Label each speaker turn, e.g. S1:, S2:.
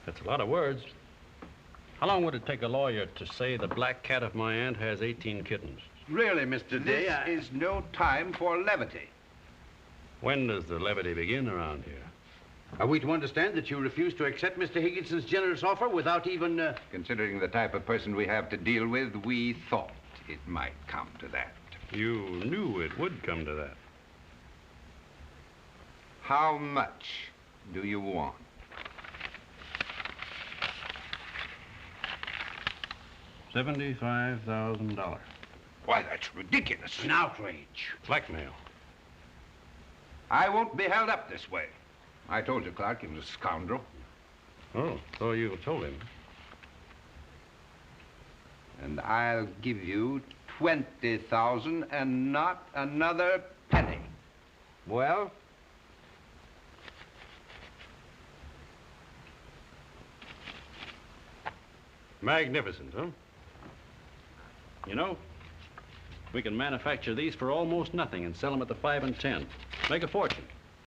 S1: That's a lot of words. How long would it take a lawyer to say the black cat of my aunt has 18 kittens?
S2: Really, Mr. Day,
S3: This is no time for levity.
S1: When does the levity begin around here?
S2: Are we to understand that you refuse to accept Mr. Higginson's generous offer without even,
S3: Considering the type of person we have to deal with, we thought it might come to that.
S1: You knew it would come to that.
S3: How much do you want?
S1: $75,000.
S3: Why, that's ridiculous.
S2: an outrage?
S1: Blackmail.
S3: I won't be held up this way. I told you, Clark, he was a scoundrel.
S1: Oh, so you told him.
S3: And I'll give you 20,000 and not another penny.
S2: Well?
S1: Magnificent, huh? You know, we can manufacture these for almost nothing and sell them at the 5 and 10. Make a fortune.